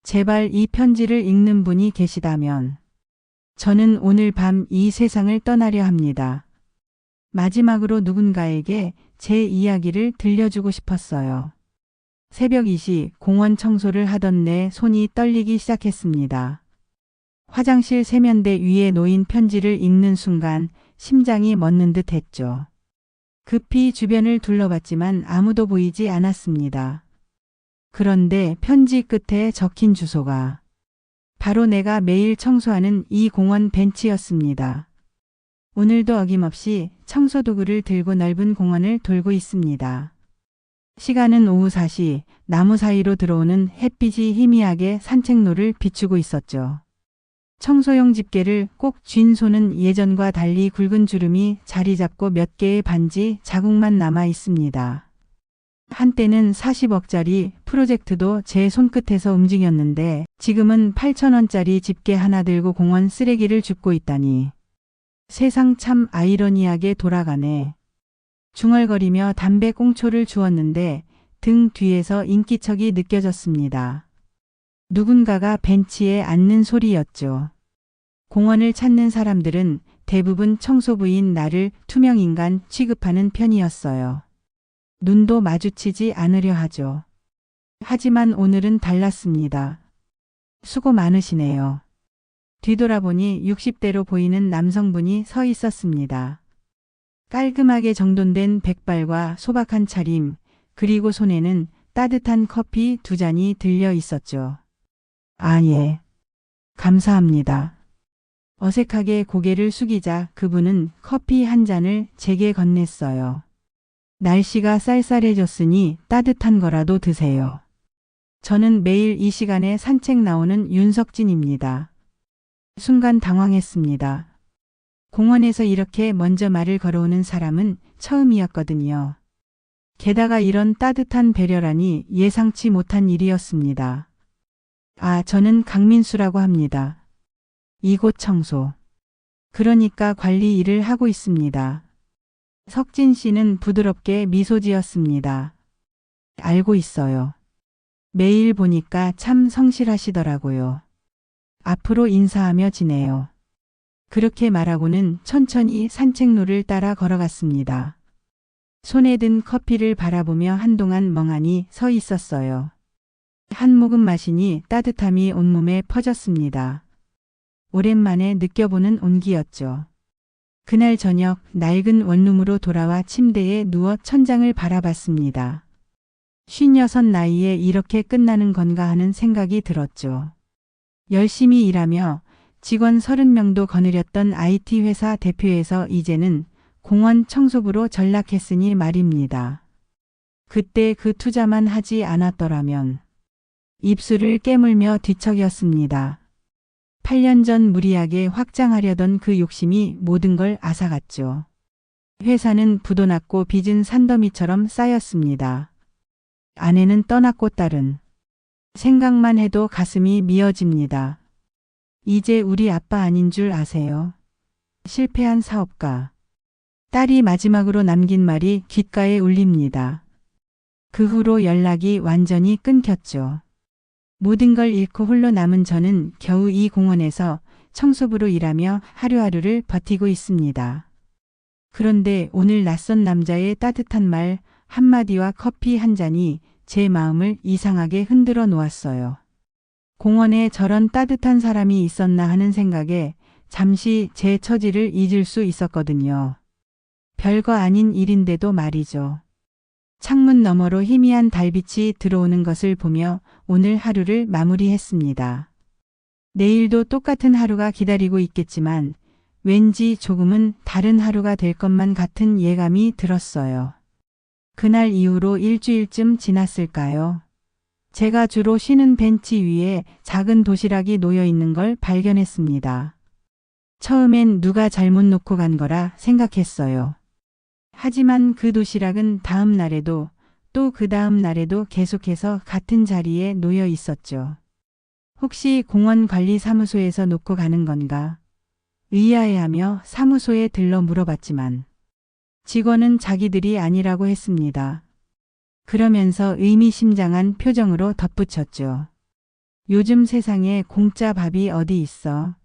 제발 이 편지를 읽는 분이 계시다면 저는 오늘 밤 이 세상을 떠나려 합니다. 마지막으로 누군가에게 제 이야기를 들려주고 싶었어요. 새벽 2시 공원 청소를 하던 내 손이 떨리기 시작했습니다. 화장실 세면대 위에 놓인 편지를 읽는 순간 심장이 멎는 듯 했죠. 급히 주변을 둘러봤지만 아무도 보이지 않았습니다. 그런데 편지 끝에 적힌 주소가 바로 내가 매일 청소하는 이 공원 벤치였습니다. 오늘도 어김없이 청소도구를 들고 넓은 공원을 돌고 있습니다. 시간은 오후 4시, 나무 사이로 들어오는 햇빛이 희미하게 산책로를 비추고 있었죠. 청소용 집게를 꼭 쥔 손은 예전과 달리 굵은 주름이 자리 잡고 몇 개의 반지 자국만 남아 있습니다. 한때는 40억짜리 프로젝트도 제 손끝에서 움직였는데 지금은 8,000원짜리 집게 하나 들고 공원 쓰레기를 줍고 있다니. 세상 참 아이러니하게 돌아가네. 중얼거리며 담배 꽁초를 주웠는데 등 뒤에서 인기척이 느껴졌습니다. 누군가가 벤치에 앉는 소리였죠. 공원을 찾는 사람들은 대부분 청소부인 나를 투명인간 취급하는 편이었어요. 눈도 마주치지 않으려 하죠. 하지만 오늘은 달랐습니다. 수고 많으시네요. 뒤돌아보니 60대로 보이는 남성분이 서 있었습니다. 깔끔하게 정돈된 백발과 소박한 차림, 그리고 손에는 따뜻한 커피 2잔이 들려 있었죠. 아, 예. 감사합니다. 어색하게 고개를 숙이자 그분은 커피 1잔을 제게 건넸어요. 날씨가 쌀쌀해졌으니 따뜻한 거라도 드세요. 저는 매일 이 시간에 산책 나오는 윤석진입니다. 순간 당황했습니다. 공원에서 이렇게 먼저 말을 걸어오는 사람은 처음이었거든요. 게다가 이런 따뜻한 배려라니 예상치 못한 일이었습니다. 아, 저는 강민수라고 합니다. 이곳 청소. 그러니까 관리 일을 하고 있습니다. 석진 씨는 부드럽게 미소 지었습니다. 알고 있어요. 매일 보니까 참 성실하시더라고요. 앞으로 인사하며 지내요. 그렇게 말하고는 천천히 산책로를 따라 걸어갔습니다. 손에 든 커피를 바라보며 한동안 멍하니 서 있었어요. 한 모금 마시니 따뜻함이 온몸에 퍼졌습니다. 오랜만에 느껴보는 온기였죠. 그날 저녁 낡은 원룸으로 돌아와 침대에 누워 천장을 바라봤습니다. 56 나이에 이렇게 끝나는 건가 하는 생각이 들었죠. 열심히 일하며 직원 30명도 거느렸던 IT 회사 대표에서 이제는 공원 청소부로 전락했으니 말입니다. 그때 그 투자만 하지 않았더라면. 입술을 깨물며 뒤척였습니다. 8년 전 무리하게 확장하려던 그 욕심이 모든 걸 앗아갔죠. 회사는 부도 났고 빚은 산더미처럼 쌓였습니다. 아내는 떠났고 딸은. 생각만 해도 가슴이 미어집니다. 이제 우리 아빠 아닌 줄 아세요? 실패한 사업가. 딸이 마지막으로 남긴 말이 귓가에 울립니다. 그 후로 연락이 완전히 끊겼죠. 모든 걸 잃고 홀로 남은 저는 겨우 이 공원에서 청소부로 일하며 하루하루를 버티고 있습니다. 그런데 오늘 낯선 남자의 따뜻한 말 한마디와 커피 1잔이 제 마음을 이상하게 흔들어 놓았어요. 공원에 저런 따뜻한 사람이 있었나 하는 생각에 잠시 제 처지를 잊을 수 있었거든요. 별거 아닌 일인데도 말이죠. 창문 너머로 희미한 달빛이 들어오는 것을 보며 오늘 하루를 마무리했습니다. 내일도 똑같은 하루가 기다리고 있겠지만 왠지 조금은 다른 하루가 될 것만 같은 예감이 들었어요. 그날 이후로 일주일쯤 지났을까요? 제가 주로 쉬는 벤치 위에 작은 도시락이 놓여 있는 걸 발견했습니다. 처음엔 누가 잘못 놓고 간 거라 생각했어요. 하지만 그 도시락은 다음 날에도 또 그 다음 날에도 계속해서 같은 자리에 놓여 있었죠. 혹시 공원관리사무소에서 놓고 가는 건가? 의아해하며 사무소에 들러 물어봤지만 직원은 자기들이 아니라고 했습니다. 그러면서 의미심장한 표정으로 덧붙였죠. 요즘 세상에 공짜 밥이 어디 있어.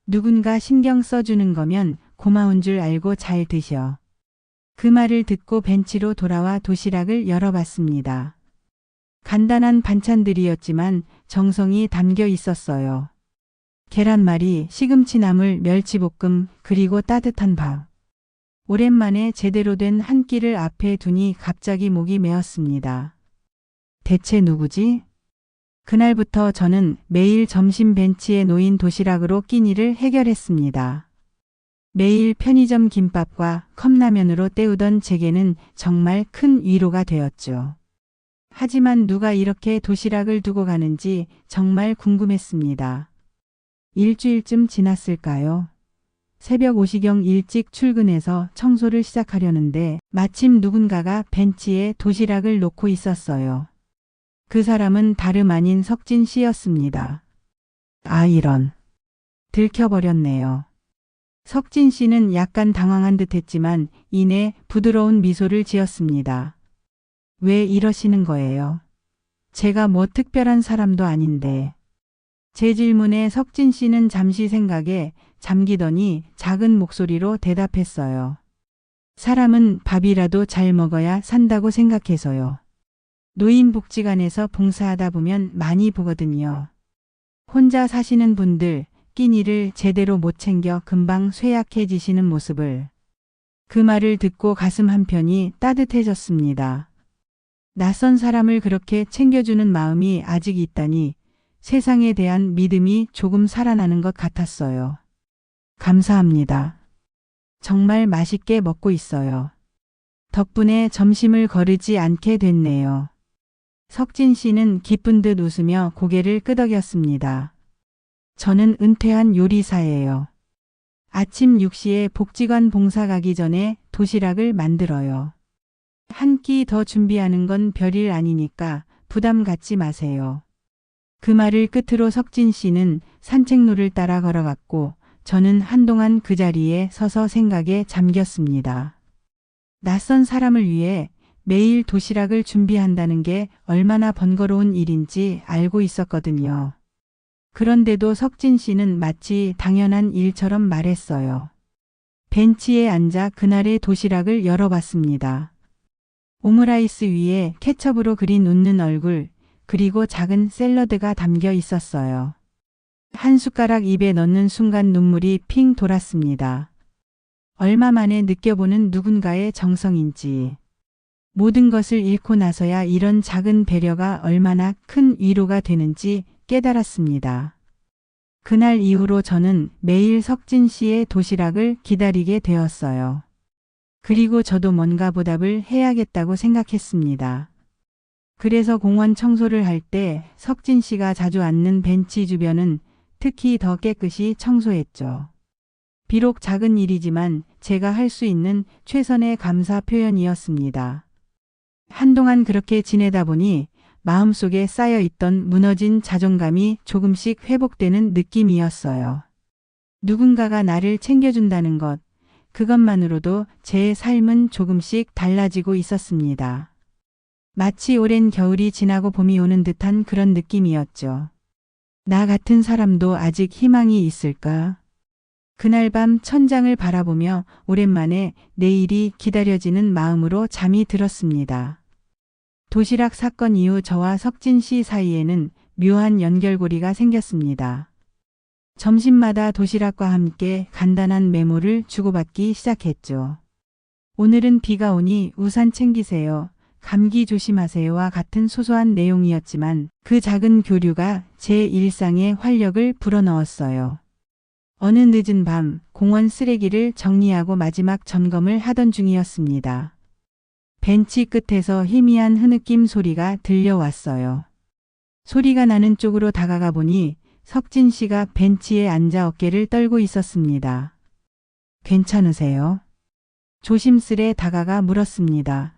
누군가 신경 써주는 거면 고마운 줄 알고 잘 드셔. 그 말을 듣고 벤치로 돌아와 도시락을 열어봤습니다. 간단한 반찬들이었지만 정성이 담겨 있었어요. 계란말이, 시금치 나물, 멸치볶음, 그리고 따뜻한 밥. 오랜만에 제대로 된 한 끼를 앞에 두니 갑자기 목이 메었습니다. 대체 누구지? 그날부터 저는 매일 점심 벤치에 놓인 도시락으로 끼니를 해결했습니다. 매일 편의점 김밥과 컵라면으로 때우던 제게는 정말 큰 위로가 되었죠. 하지만 누가 이렇게 도시락을 두고 가는지 정말 궁금했습니다. 일주일쯤 지났을까요? 새벽 5시경 일찍 출근해서 청소를 시작하려는데 마침 누군가가 벤치에 도시락을 놓고 있었어요. 그 사람은 다름 아닌 석진 씨였습니다. 아, 이런. 들켜버렸네요. 석진 씨는 약간 당황한 듯 했지만 이내 부드러운 미소를 지었습니다. 왜 이러시는 거예요? 제가 뭐 특별한 사람도 아닌데. 제 질문에 석진 씨는 잠시 생각에 잠기더니 작은 목소리로 대답했어요. 사람은 밥이라도 잘 먹어야 산다고 생각해서요. 노인복지관에서 봉사하다 보면 많이 보거든요. 혼자 사시는 분들, 끼니를 제대로 못 챙겨 금방 쇠약해지시는 모습을. 그 말을 듣고 가슴 한편이 따뜻해졌습니다. 낯선 사람을 그렇게 챙겨주는 마음이 아직 있다니 세상에 대한 믿음이 조금 살아나는 것 같았어요. 감사합니다. 정말 맛있게 먹고 있어요. 덕분에 점심을 거르지 않게 됐네요. 석진 씨는 기쁜 듯 웃으며 고개를 끄덕였습니다. 저는 은퇴한 요리사예요. 아침 6시에 복지관 봉사 가기 전에 도시락을 만들어요. 한 끼 더 준비하는 건 별일 아니니까 부담 갖지 마세요. 그 말을 끝으로 석진 씨는 산책로를 따라 걸어갔고 저는 한동안 그 자리에 서서 생각에 잠겼습니다. 낯선 사람을 위해 매일 도시락을 준비한다는 게 얼마나 번거로운 일인지 알고 있었거든요. 그런데도 석진 씨는 마치 당연한 일처럼 말했어요. 벤치에 앉아 그날의 도시락을 열어봤습니다. 오므라이스 위에 케첩으로 그린 웃는 얼굴, 그리고 작은 샐러드가 담겨 있었어요. 한 숟가락 입에 넣는 순간 눈물이 핑 돌았습니다. 얼마 만에 느껴보는 누군가의 정성인지. 모든 것을 잃고 나서야 이런 작은 배려가 얼마나 큰 위로가 되는지 깨달았습니다. 그날 이후로 저는 매일 석진 씨의 도시락을 기다리게 되었어요. 그리고 저도 뭔가 보답을 해야겠다고 생각했습니다. 그래서 공원 청소를 할 때 석진 씨가 자주 앉는 벤치 주변은 특히 더 깨끗이 청소했죠. 비록 작은 일이지만 제가 할 수 있는 최선의 감사 표현이었습니다. 한동안 그렇게 지내다 보니 마음속에 쌓여있던 무너진 자존감이 조금씩 회복되는 느낌이었어요. 누군가가 나를 챙겨준다는 것, 그것만으로도 제 삶은 조금씩 달라지고 있었습니다. 마치 오랜 겨울이 지나고 봄이 오는 듯한 그런 느낌이었죠. 나 같은 사람도 아직 희망이 있을까? 그날 밤 천장을 바라보며 오랜만에 내일이 기다려지는 마음으로 잠이 들었습니다. 도시락 사건 이후 저와 석진 씨 사이에는 묘한 연결고리가 생겼습니다. 점심마다 도시락과 함께 간단한 메모를 주고받기 시작했죠. 오늘은 비가 오니 우산 챙기세요. 감기 조심하세요와 같은 소소한 내용이었지만 그 작은 교류가 제 일상에 활력을 불어넣었어요. 어느 늦은 밤 공원 쓰레기를 정리하고 마지막 점검을 하던 중이었습니다. 벤치 끝에서 희미한 흐느낌 소리가 들려왔어요. 소리가 나는 쪽으로 다가가 보니 석진 씨가 벤치에 앉아 어깨를 떨고 있었습니다. 괜찮으세요? 조심스레 다가가 물었습니다.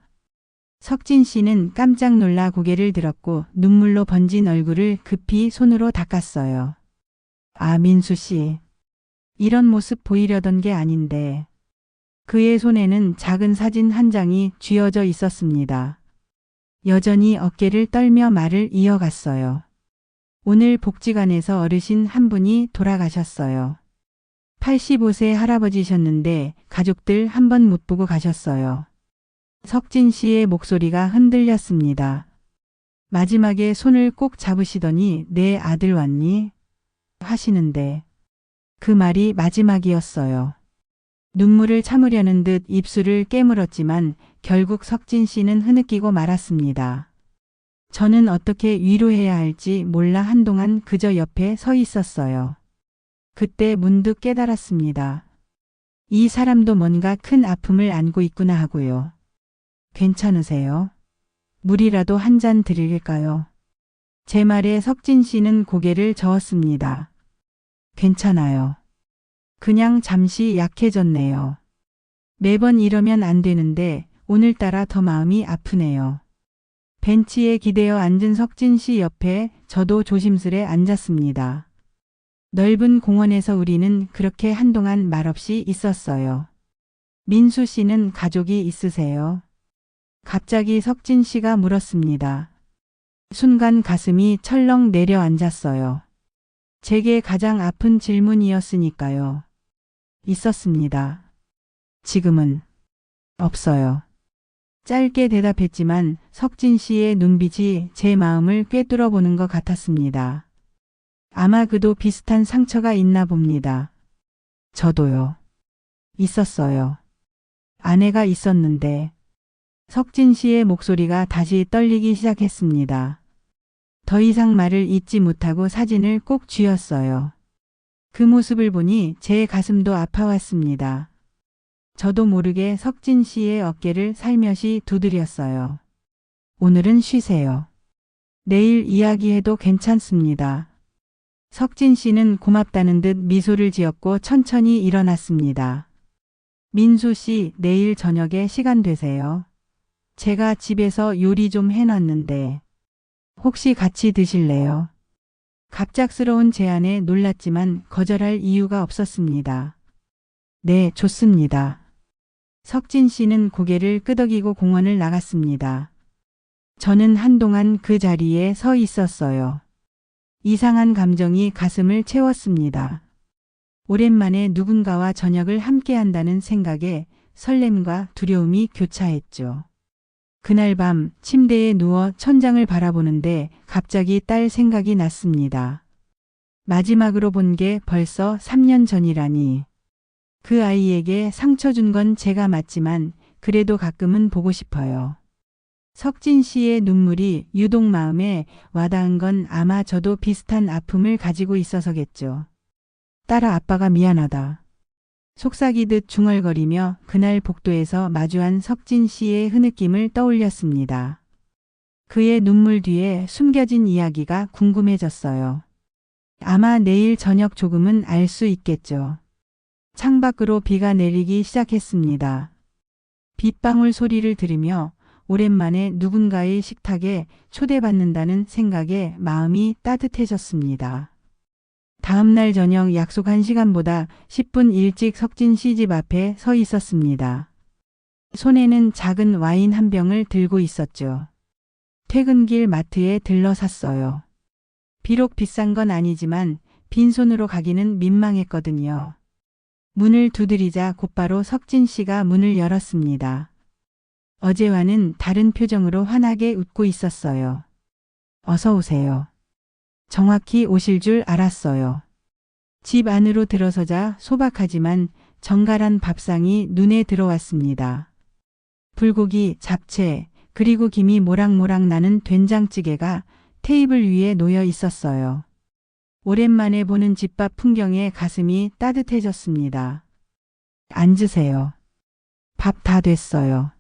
석진 씨는 깜짝 놀라 고개를 들었고 눈물로 번진 얼굴을 급히 손으로 닦았어요. 아, 민수 씨. 이런 모습 보이려던 게 아닌데. 그의 손에는 작은 사진 한 장이 쥐어져 있었습니다. 여전히 어깨를 떨며 말을 이어갔어요. 오늘 복지관에서 어르신 한 분이 돌아가셨어요. 85세 할아버지셨는데 가족들 한 번 못 보고 가셨어요. 석진 씨의 목소리가 흔들렸습니다. 마지막에 손을 꼭 잡으시더니 내 아들 왔니? 하시는데 그 말이 마지막이었어요. 눈물을 참으려는 듯 입술을 깨물었지만 결국 석진 씨는 흐느끼고 말았습니다. 저는 어떻게 위로해야 할지 몰라 한동안 그저 옆에 서 있었어요. 그때 문득 깨달았습니다. 이 사람도 뭔가 큰 아픔을 안고 있구나 하고요. 괜찮으세요? 물이라도 한 잔 드릴까요? 제 말에 석진 씨는 고개를 저었습니다. 괜찮아요. 그냥 잠시 약해졌네요. 매번 이러면 안 되는데 오늘따라 더 마음이 아프네요. 벤치에 기대어 앉은 석진 씨 옆에 저도 조심스레 앉았습니다. 넓은 공원에서 우리는 그렇게 한동안 말없이 있었어요. 민수 씨는 가족이 있으세요? 갑자기 석진 씨가 물었습니다. 순간 가슴이 철렁 내려앉았어요. 제게 가장 아픈 질문이었으니까요. 있었습니다. 지금은 없어요. 짧게 대답했지만 석진 씨의 눈빛이 제 마음을 꿰뚫어 보는 것 같았습니다. 아마 그도 비슷한 상처가 있나 봅니다. 저도요. 있었어요. 아내가 있었는데 석진 씨의 목소리가 다시 떨리기 시작했습니다. 더 이상 말을 잇지 못하고 사진을 꼭 쥐었어요. 그 모습을 보니 제 가슴도 아파왔습니다. 저도 모르게 석진 씨의 어깨를 살며시 두드렸어요. 오늘은 쉬세요. 내일 이야기해도 괜찮습니다. 석진 씨는 고맙다는 듯 미소를 지었고 천천히 일어났습니다. 민수 씨, 내일 저녁에 시간 되세요? 제가 집에서 요리 좀 해놨는데 혹시 같이 드실래요? 갑작스러운 제안에 놀랐지만 거절할 이유가 없었습니다. 네, 좋습니다. 석진 씨는 고개를 끄덕이고 공원을 나갔습니다. 저는 한동안 그 자리에 서 있었어요. 이상한 감정이 가슴을 채웠습니다. 오랜만에 누군가와 저녁을 함께 한다는 생각에 설렘과 두려움이 교차했죠. 그날 밤 침대에 누워 천장을 바라보는데 갑자기 딸 생각이 났습니다. 마지막으로 본 게 벌써 3년 전이라니. 그 아이에게 상처 준 건 제가 맞지만 그래도 가끔은 보고 싶어요. 석진 씨의 눈물이 유독 마음에 와닿은 건 아마 저도 비슷한 아픔을 가지고 있어서겠죠. 딸아, 아빠가 미안하다. 속삭이듯 중얼거리며 그날 복도에서 마주한 석진 씨의 흐느낌을 떠올렸습니다. 그의 눈물 뒤에 숨겨진 이야기가 궁금해졌어요. 아마 내일 저녁 조금은 알 수 있겠죠. 창밖으로 비가 내리기 시작했습니다. 빗방울 소리를 들으며 오랜만에 누군가의 식탁에 초대받는다는 생각에 마음이 따뜻해졌습니다. 다음날 저녁 약속한 시간보다 10분 일찍 석진 씨 집 앞에 서 있었습니다. 손에는 작은 와인 한 병을 들고 있었죠. 퇴근길 마트에 들러 샀어요. 비록 비싼 건 아니지만 빈손으로 가기는 민망했거든요. 문을 두드리자 곧바로 석진 씨가 문을 열었습니다. 어제와는 다른 표정으로 환하게 웃고 있었어요. 어서 오세요. 정확히 오실 줄 알았어요. 집 안으로 들어서자 소박하지만 정갈한 밥상이 눈에 들어왔습니다. 불고기, 잡채, 그리고 김이 모락모락 나는 된장찌개가 테이블 위에 놓여 있었어요. 오랜만에 보는 집밥 풍경에 가슴이 따뜻해졌습니다. 앉으세요. 밥 다 됐어요.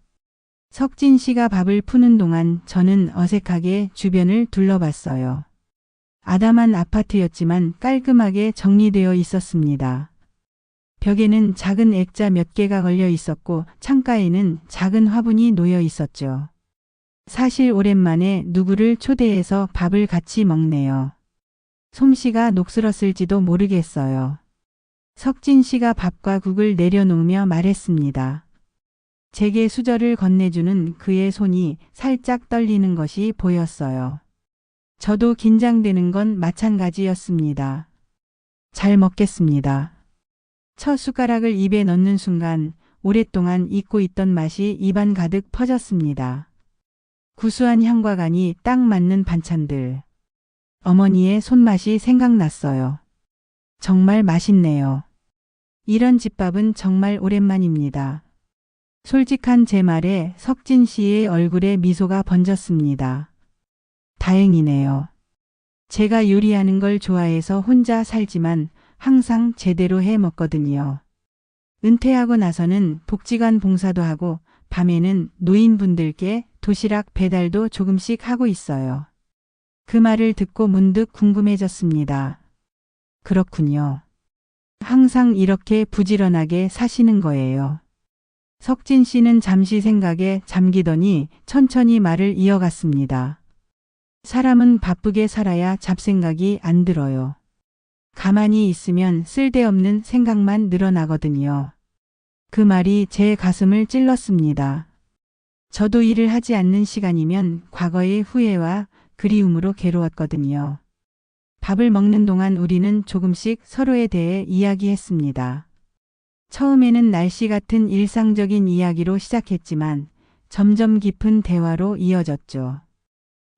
석진 씨가 밥을 푸는 동안 저는 어색하게 주변을 둘러봤어요. 아담한 아파트였지만 깔끔하게 정리되어 있었습니다. 벽에는 작은 액자 몇 개가 걸려 있었고 창가에는 작은 화분이 놓여 있었죠. 사실 오랜만에 누구를 초대해서 밥을 같이 먹네요. 솜씨가 녹슬었을지도 모르겠어요. 석진 씨가 밥과 국을 내려놓으며 말했습니다. 제게 수저를 건네주는 그의 손이 살짝 떨리는 것이 보였어요. 저도 긴장되는 건 마찬가지였습니다. 잘 먹겠습니다. 첫 숟가락을 입에 넣는 순간 오랫동안 잊고 있던 맛이 입안 가득 퍼졌습니다. 구수한 향과 간이 딱 맞는 반찬들. 어머니의 손맛이 생각났어요. 정말 맛있네요. 이런 집밥은 정말 오랜만입니다. 솔직한 제 말에 석진 씨의 얼굴에 미소가 번졌습니다. 다행이네요. 제가 요리하는 걸 좋아해서 혼자 살지만 항상 제대로 해 먹거든요. 은퇴하고 나서는 복지관 봉사도 하고 밤에는 노인분들께 도시락 배달도 조금씩 하고 있어요. 그 말을 듣고 문득 궁금해졌습니다. 그렇군요. 항상 이렇게 부지런하게 사시는 거예요. 석진 씨는 잠시 생각에 잠기더니 천천히 말을 이어갔습니다. 사람은 바쁘게 살아야 잡생각이 안 들어요. 가만히 있으면 쓸데없는 생각만 늘어나거든요. 그 말이 제 가슴을 찔렀습니다. 저도 일을 하지 않는 시간이면 과거의 후회와 그리움으로 괴로웠거든요. 밥을 먹는 동안 우리는 조금씩 서로에 대해 이야기했습니다. 처음에는 날씨 같은 일상적인 이야기로 시작했지만 점점 깊은 대화로 이어졌죠.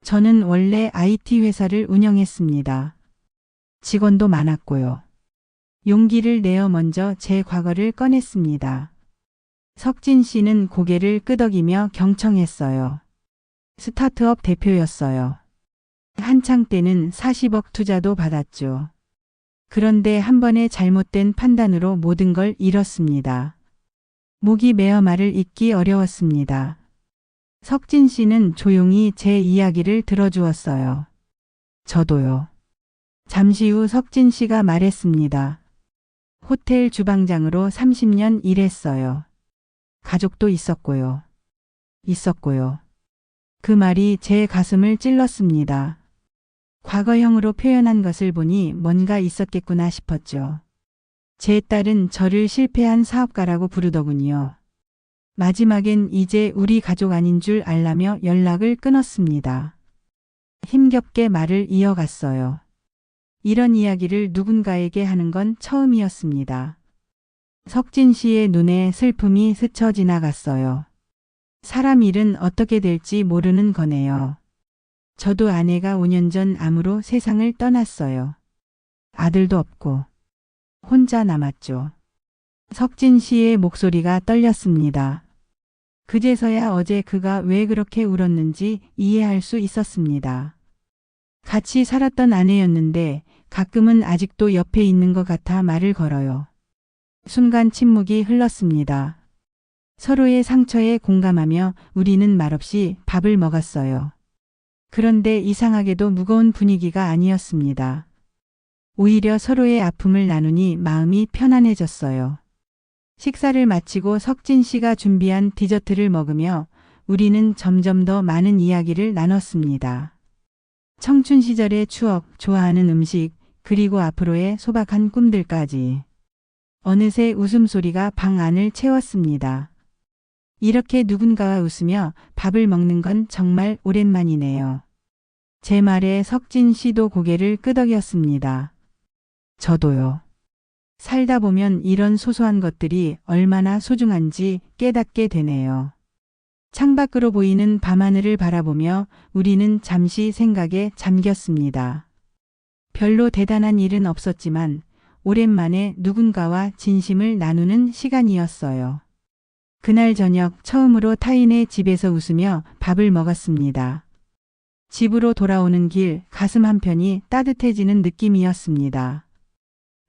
저는 원래 IT 회사를 운영했습니다. 직원도 많았고요. 용기를 내어 먼저 제 과거를 꺼냈습니다. 석진 씨는 고개를 끄덕이며 경청했어요. 스타트업 대표였어요. 한창 때는 40억 투자도 받았죠. 그런데 한 번의 잘못된 판단으로 모든 걸 잃었습니다. 목이 메어 말을 잇기 어려웠습니다. 석진 씨는 조용히 제 이야기를 들어주었어요. 저도요. 잠시 후 석진 씨가 말했습니다. 호텔 주방장으로 30년 일했어요. 가족도 있었고요. 그 말이 제 가슴을 찔렀습니다. 과거형으로 표현한 것을 보니 뭔가 있었겠구나 싶었죠. 제 딸은 저를 실패한 사업가라고 부르더군요. 마지막엔 이제 우리 가족 아닌 줄 알라며 연락을 끊었습니다. 힘겹게 말을 이어갔어요. 이런 이야기를 누군가에게 하는 건 처음이었습니다. 석진 씨의 눈에 슬픔이 스쳐 지나갔어요. 사람 일은 어떻게 될지 모르는 거네요. 저도 아내가 5년 전 암으로 세상을 떠났어요. 아들도 없고 혼자 남았죠. 석진 씨의 목소리가 떨렸습니다. 그제서야 어제 그가 왜 그렇게 울었는지 이해할 수 있었습니다. 같이 살았던 아내였는데 가끔은 아직도 옆에 있는 것 같아 말을 걸어요. 순간 침묵이 흘렀습니다. 서로의 상처에 공감하며 우리는 말없이 밥을 먹었어요. 그런데 이상하게도 무거운 분위기가 아니었습니다. 오히려 서로의 아픔을 나누니 마음이 편안해졌어요. 식사를 마치고 석진 씨가 준비한 디저트를 먹으며 우리는 점점 더 많은 이야기를 나눴습니다. 청춘 시절의 추억, 좋아하는 음식, 그리고 앞으로의 소박한 꿈들까지. 어느새 웃음소리가 방 안을 채웠습니다. 이렇게 누군가와 웃으며 밥을 먹는 건 정말 오랜만이네요. 제 말에 석진 씨도 고개를 끄덕였습니다. 저도요. 살다 보면 이런 소소한 것들이 얼마나 소중한지 깨닫게 되네요. 창밖으로 보이는 밤하늘을 바라보며 우리는 잠시 생각에 잠겼습니다. 별로 대단한 일은 없었지만 오랜만에 누군가와 진심을 나누는 시간이었어요. 그날 저녁 처음으로 타인의 집에서 웃으며 밥을 먹었습니다. 집으로 돌아오는 길 가슴 한편이 따뜻해지는 느낌이었습니다.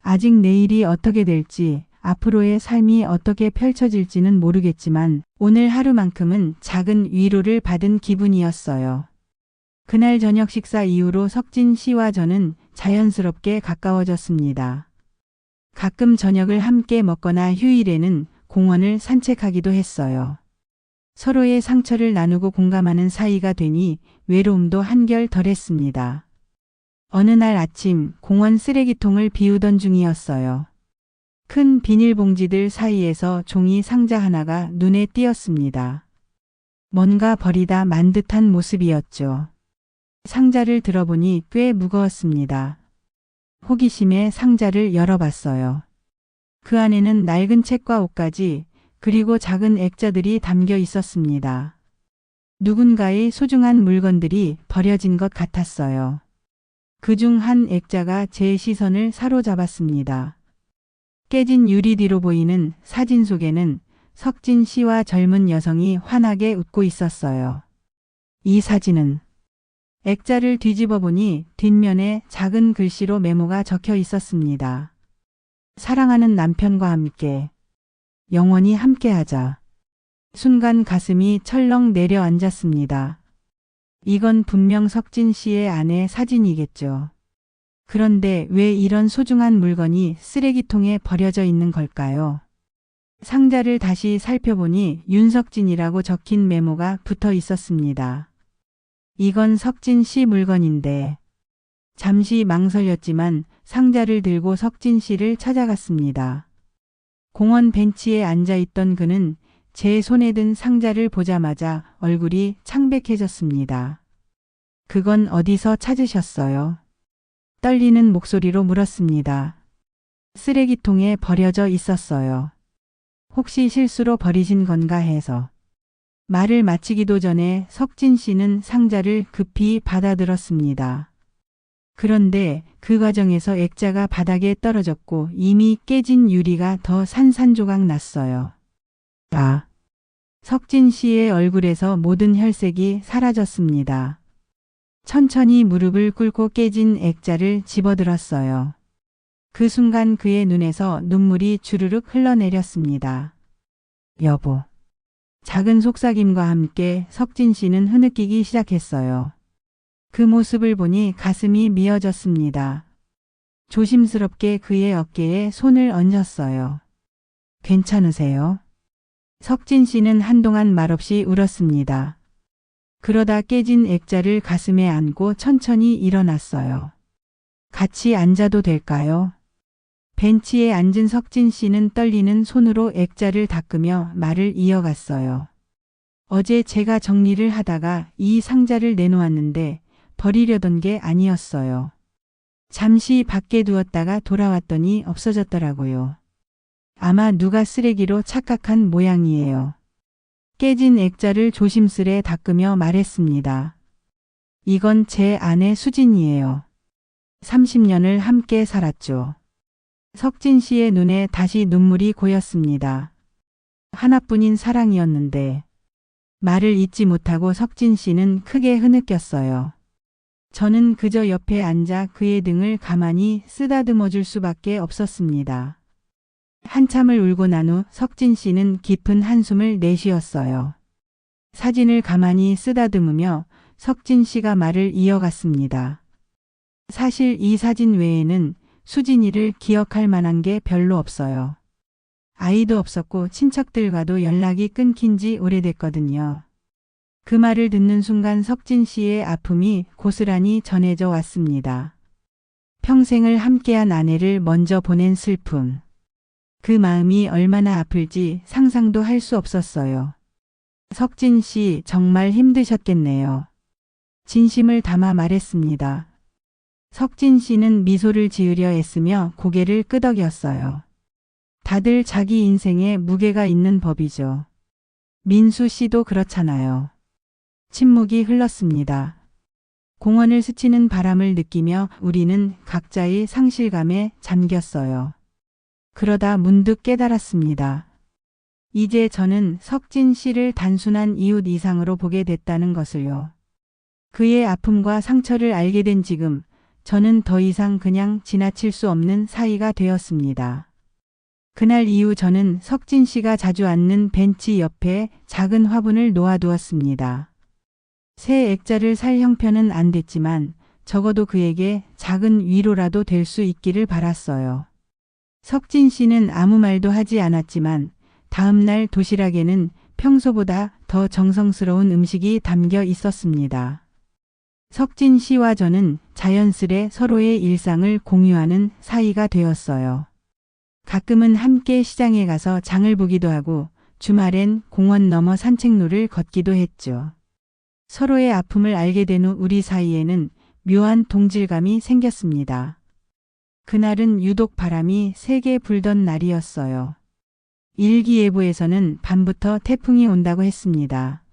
아직 내일이 어떻게 될지, 앞으로의 삶이 어떻게 펼쳐질지는 모르겠지만 오늘 하루만큼은 작은 위로를 받은 기분이었어요. 그날 저녁 식사 이후로 석진 씨와 저는 자연스럽게 가까워졌습니다. 가끔 저녁을 함께 먹거나 휴일에는 공원을 산책하기도 했어요. 서로의 상처를 나누고 공감하는 사이가 되니 외로움도 한결 덜했습니다. 어느 날 아침 공원 쓰레기통을 비우던 중이었어요. 큰 비닐봉지들 사이에서 종이 상자 하나가 눈에 띄었습니다. 뭔가 버리다 만 듯한 모습이었죠. 상자를 들어보니 꽤 무거웠습니다. 호기심에 상자를 열어봤어요. 그 안에는 낡은 책과 옷가지, 그리고 작은 액자들이 담겨 있었습니다. 누군가의 소중한 물건들이 버려진 것 같았어요. 그중 한 액자가 제 시선을 사로잡았습니다. 깨진 유리 뒤로 보이는 사진 속에는 석진 씨와 젊은 여성이 환하게 웃고 있었어요. 이 사진은 액자를 뒤집어 보니 뒷면에 작은 글씨로 메모가 적혀 있었습니다. 사랑하는 남편과 함께, 영원히 함께하자. 순간 가슴이 철렁 내려앉았습니다. 이건 분명 석진 씨의 아내 사진이겠죠. 그런데 왜 이런 소중한 물건이 쓰레기통에 버려져 있는 걸까요? 상자를 다시 살펴보니 윤석진이라고 적힌 메모가 붙어 있었습니다. 이건 석진 씨 물건인데. 잠시 망설였지만 상자를 들고 석진 씨를 찾아갔습니다. 공원 벤치에 앉아있던 그는 제 손에 든 상자를 보자마자 얼굴이 창백해졌습니다. 그건 어디서 찾으셨어요? 떨리는 목소리로 물었습니다. 쓰레기통에 버려져 있었어요. 혹시 실수로 버리신 건가 해서. 말을 마치기도 전에 석진 씨는 상자를 급히 받아들었습니다. 그런데 그 과정에서 액자가 바닥에 떨어졌고 이미 깨진 유리가 더 산산조각 났어요. 아! 석진 씨의 얼굴에서 모든 혈색이 사라졌습니다. 천천히 무릎을 꿇고 깨진 액자를 집어들었어요. 그 순간 그의 눈에서 눈물이 주르륵 흘러내렸습니다. 여보. 작은 속삭임과 함께 석진 씨는 흐느끼기 시작했어요. 그 모습을 보니 가슴이 미어졌습니다. 조심스럽게 그의 어깨에 손을 얹었어요. 괜찮으세요? 석진 씨는 한동안 말없이 울었습니다. 그러다 깨진 액자를 가슴에 안고 천천히 일어났어요. 같이 앉아도 될까요? 벤치에 앉은 석진 씨는 떨리는 손으로 액자를 닦으며 말을 이어갔어요. 어제 제가 정리를 하다가 이 상자를 내놓았는데 버리려던 게 아니었어요. 잠시 밖에 두었다가 돌아왔더니 없어졌더라고요. 아마 누가 쓰레기로 착각한 모양이에요. 깨진 액자를 조심스레 닦으며 말했습니다. 이건 제 아내 수진이에요. 30년을 함께 살았죠. 석진 씨의 눈에 다시 눈물이 고였습니다. 하나뿐인 사랑이었는데. 말을 잇지 못하고 석진 씨는 크게 흐느꼈어요. 저는 그저 옆에 앉아 그의 등을 가만히 쓰다듬어 줄 수밖에 없었습니다. 한참을 울고 난 후 석진 씨는 깊은 한숨을 내쉬었어요. 사진을 가만히 쓰다듬으며 석진 씨가 말을 이어갔습니다. 사실 이 사진 외에는 수진이를 기억할 만한 게 별로 없어요. 아이도 없었고 친척들과도 연락이 끊긴 지 오래됐거든요. 그 말을 듣는 순간 석진 씨의 아픔이 고스란히 전해져 왔습니다. 평생을 함께한 아내를 먼저 보낸 슬픔. 그 마음이 얼마나 아플지 상상도 할 수 없었어요. 석진 씨 정말 힘드셨겠네요. 진심을 담아 말했습니다. 석진 씨는 미소를 지으려 애쓰며 고개를 끄덕였어요. 다들 자기 인생에 무게가 있는 법이죠. 민수 씨도 그렇잖아요. 침묵이 흘렀습니다. 공원을 스치는 바람을 느끼며 우리는 각자의 상실감에 잠겼어요. 그러다 문득 깨달았습니다. 이제 저는 석진 씨를 단순한 이웃 이상으로 보게 됐다는 것을요. 그의 아픔과 상처를 알게 된 지금 저는 더 이상 그냥 지나칠 수 없는 사이가 되었습니다. 그날 이후 저는 석진 씨가 자주 앉는 벤치 옆에 작은 화분을 놓아두었습니다. 새 액자를 살 형편은 안 됐지만 적어도 그에게 작은 위로라도 될 수 있기를 바랐어요. 석진 씨는 아무 말도 하지 않았지만 다음 날 도시락에는 평소보다 더 정성스러운 음식이 담겨 있었습니다. 석진 씨와 저는 자연스레 서로의 일상을 공유하는 사이가 되었어요. 가끔은 함께 시장에 가서 장을 보기도 하고 주말엔 공원 너머 산책로를 걷기도 했죠. 서로의 아픔을 알게 된 후 우리 사이에는 묘한 동질감이 생겼습니다. 그날은 유독 바람이 세게 불던 날이었어요. 일기예보에서는 밤부터 태풍이 온다고 했습니다.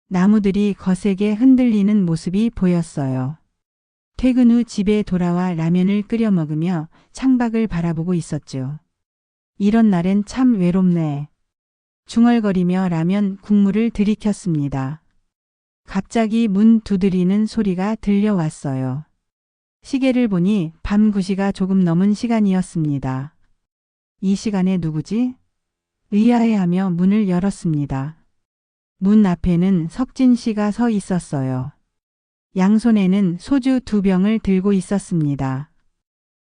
나무들이 거세게 흔들리는 모습이 보였어요. 퇴근 후 집에 돌아와 라면을 끓여 먹으며 창밖을 바라보고 있었죠. 이런 날엔 참 외롭네. 중얼거리며 라면 국물을 들이켰습니다. 갑자기 문 두드리는 소리가 들려왔어요. 시계를 보니 밤 9시가 조금 넘은 시간이었습니다. 이 시간에 누구지? 의아해하며 문을 열었습니다. 문 앞에는 석진 씨가 서 있었어요. 양손에는 소주 2병을 들고 있었습니다.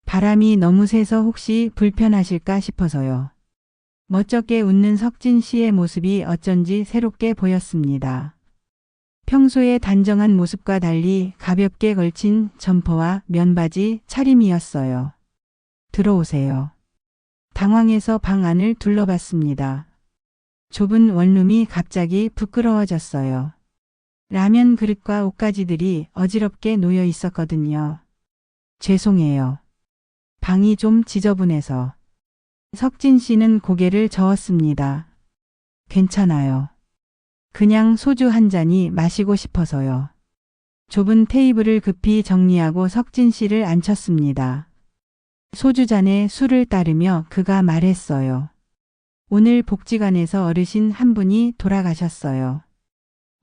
바람이 너무 세서 혹시 불편하실까 싶어서요. 멋쩍게 웃는 석진 씨의 모습이 어쩐지 새롭게 보였습니다. 평소의 단정한 모습과 달리 가볍게 걸친 점퍼와 면바지 차림이었어요. 들어오세요. 당황해서 방 안을 둘러봤습니다. 좁은 원룸이 갑자기 부끄러워졌어요. 라면 그릇과 옷가지들이 어지럽게 놓여 있었거든요. 죄송해요. 방이 좀 지저분해서. 석진 씨는 고개를 저었습니다. 괜찮아요. 그냥 소주 한 잔이 마시고 싶어서요. 좁은 테이블을 급히 정리하고 석진 씨를 앉혔습니다. 소주잔에 술을 따르며 그가 말했어요. 오늘 복지관에서 어르신 한 분이 돌아가셨어요.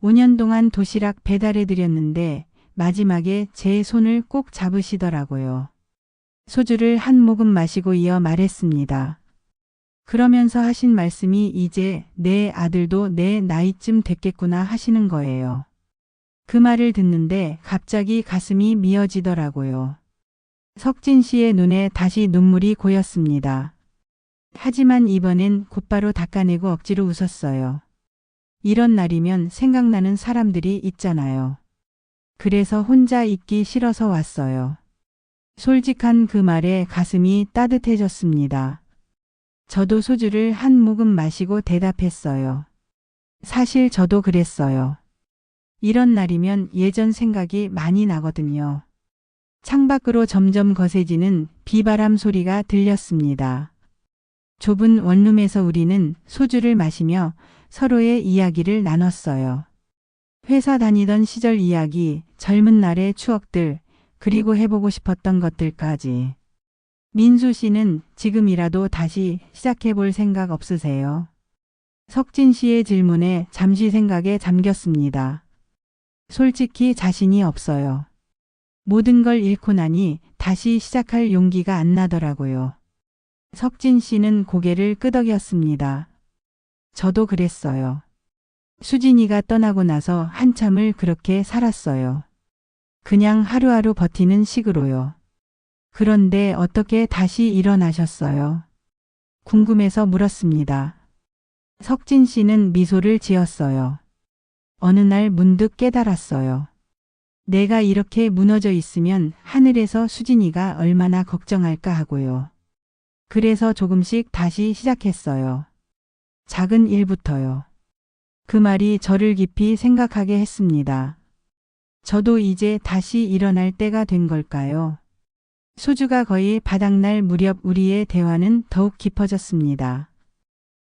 5년 동안 도시락 배달해 드렸는데 마지막에 제 손을 꼭 잡으시더라고요. 소주를 한 모금 마시고 이어 말했습니다. 그러면서 하신 말씀이 이제 내 아들도 내 나이쯤 됐겠구나 하시는 거예요. 그 말을 듣는데 갑자기 가슴이 미어지더라고요. 석진 씨의 눈에 다시 눈물이 고였습니다. 하지만 이번엔 곧바로 닦아내고 억지로 웃었어요. 이런 날이면 생각나는 사람들이 있잖아요. 그래서 혼자 있기 싫어서 왔어요. 솔직한 그 말에 가슴이 따뜻해졌습니다. 저도 소주를 한 모금 마시고 대답했어요. 사실 저도 그랬어요. 이런 날이면 예전 생각이 많이 나거든요. 창밖으로 점점 거세지는 비바람 소리가 들렸습니다. 좁은 원룸에서 우리는 소주를 마시며 서로의 이야기를 나눴어요. 회사 다니던 시절 이야기, 젊은 날의 추억들, 그리고 해보고 싶었던 것들까지. 민수 씨는 지금이라도 다시 시작해볼 생각 없으세요? 석진 씨의 질문에 잠시 생각에 잠겼습니다. 솔직히 자신이 없어요. 모든 걸 잃고 나니 다시 시작할 용기가 안 나더라고요. 석진 씨는 고개를 끄덕였습니다. 저도 그랬어요. 수진이가 떠나고 나서 한참을 그렇게 살았어요. 그냥 하루하루 버티는 식으로요. 그런데 어떻게 다시 일어나셨어요? 궁금해서 물었습니다. 석진 씨는 미소를 지었어요. 어느 날 문득 깨달았어요. 내가 이렇게 무너져 있으면 하늘에서 수진이가 얼마나 걱정할까 하고요. 그래서 조금씩 다시 시작했어요. 작은 일부터요. 그 말이 저를 깊이 생각하게 했습니다. 저도 이제 다시 일어날 때가 된 걸까요? 소주가 거의 바닥날 무렵 우리의 대화는 더욱 깊어졌습니다.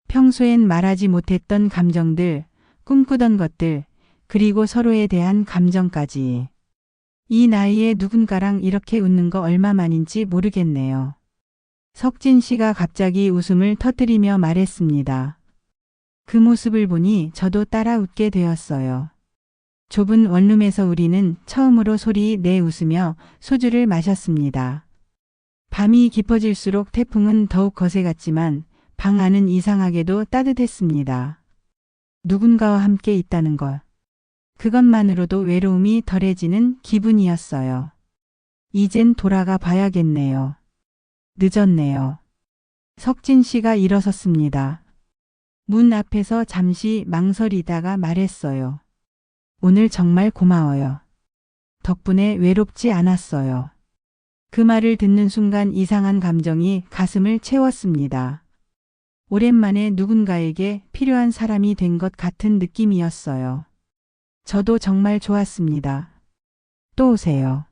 평소엔 말하지 못했던 감정들, 꿈꾸던 것들, 그리고 서로에 대한 감정까지. 이 나이에 누군가랑 이렇게 웃는 거 얼마만인지 모르겠네요. 석진 씨가 갑자기 웃음을 터뜨리며 말했습니다. 그 모습을 보니 저도 따라 웃게 되었어요. 좁은 원룸에서 우리는 처음으로 소리 내 웃으며 소주를 마셨습니다. 밤이 깊어질수록 태풍은 더욱 거세갔지만 방 안은 이상하게도 따뜻했습니다. 누군가와 함께 있다는 것. 그것만으로도 외로움이 덜해지는 기분이었어요. 이젠 돌아가 봐야겠네요. 늦었네요. 석진 씨가 일어섰습니다. 문 앞에서 잠시 망설이다가 말했어요. 오늘 정말 고마워요. 덕분에 외롭지 않았어요. 그 말을 듣는 순간 이상한 감정이 가슴을 채웠습니다. 오랜만에 누군가에게 필요한 사람이 된 것 같은 느낌이었어요. 저도 정말 좋았습니다. 또 오세요.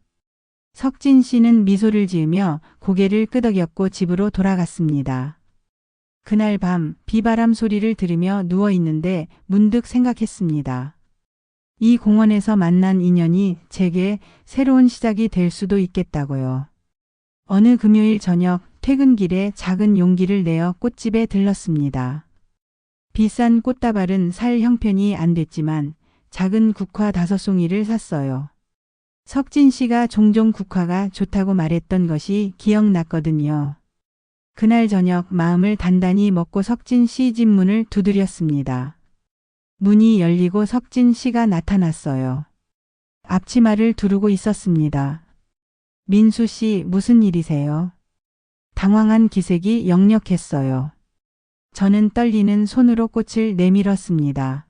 석진 씨는 미소를 지으며 고개를 끄덕였고 집으로 돌아갔습니다. 그날 밤 비바람 소리를 들으며 누워 있는데 문득 생각했습니다. 이 공원에서 만난 인연이 제게 새로운 시작이 될 수도 있겠다고요. 어느 금요일 저녁 퇴근길에 작은 용기를 내어 꽃집에 들렀습니다. 비싼 꽃다발은 살 형편이 안 됐지만 작은 국화 5송이를 샀어요. 석진 씨가 종종 국화가 좋다고 말했던 것이 기억났거든요. 그날 저녁 마음을 단단히 먹고 석진 씨 집 문을 두드렸습니다. 문이 열리고 석진 씨가 나타났어요. 앞치마를 두르고 있었습니다. 민수 씨, 무슨 일이세요? 당황한 기색이 역력했어요. 저는 떨리는 손으로 꽃을 내밀었습니다.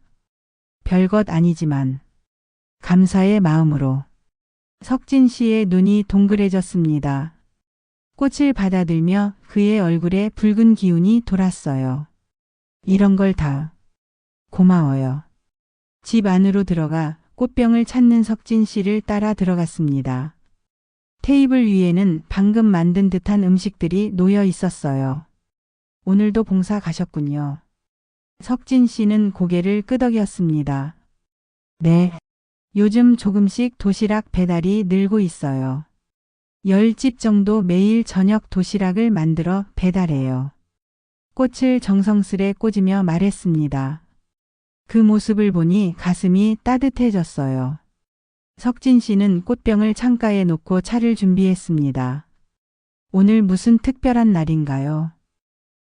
별것 아니지만 감사의 마음으로. 석진 씨의 눈이 동그래졌습니다. 꽃을 받아들며 그의 얼굴에 붉은 기운이 돌았어요. 이런 걸 다 고마워요. 집 안으로 들어가 꽃병을 찾는 석진 씨를 따라 들어갔습니다. 테이블 위에는 방금 만든 듯한 음식들이 놓여 있었어요. 오늘도 봉사 가셨군요. 석진 씨는 고개를 끄덕였습니다. 네. 요즘 조금씩 도시락 배달이 늘고 있어요. 10집 정도 매일 저녁 도시락을 만들어 배달해요. 꽃을 정성스레 꽂으며 말했습니다. 그 모습을 보니 가슴이 따뜻해졌어요. 석진 씨는 꽃병을 창가에 놓고 차를 준비했습니다. 오늘 무슨 특별한 날인가요?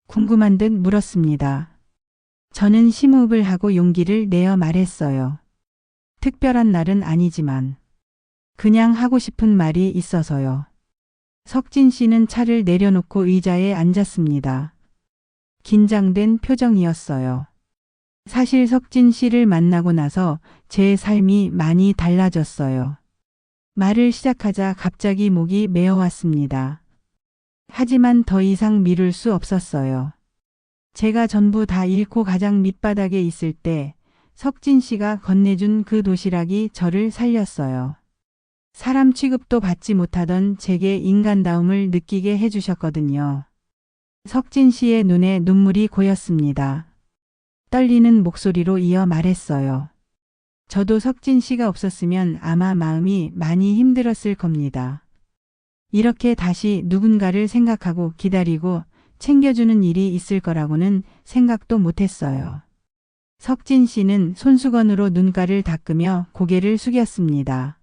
궁금한 듯 물었습니다. 저는 심호흡을 하고 용기를 내어 말했어요. 특별한 날은 아니지만 그냥 하고 싶은 말이 있어서요. 석진 씨는 차를 내려놓고 의자에 앉았습니다. 긴장된 표정이었어요. 사실 석진 씨를 만나고 나서 제 삶이 많이 달라졌어요. 말을 시작하자 갑자기 목이 메어왔습니다. 하지만 더 이상 미룰 수 없었어요. 제가 전부 다 잃고 가장 밑바닥에 있을 때 석진 씨가 건네준 그 도시락이 저를 살렸어요. 사람 취급도 받지 못하던 제게 인간다움을 느끼게 해주셨거든요. 석진 씨의 눈에 눈물이 고였습니다. 떨리는 목소리로 이어 말했어요. 저도 석진 씨가 없었으면 아마 마음이 많이 힘들었을 겁니다. 이렇게 다시 누군가를 생각하고 기다리고 챙겨주는 일이 있을 거라고는 생각도 못했어요. 석진 씨는 손수건으로 눈가를 닦으며 고개를 숙였습니다.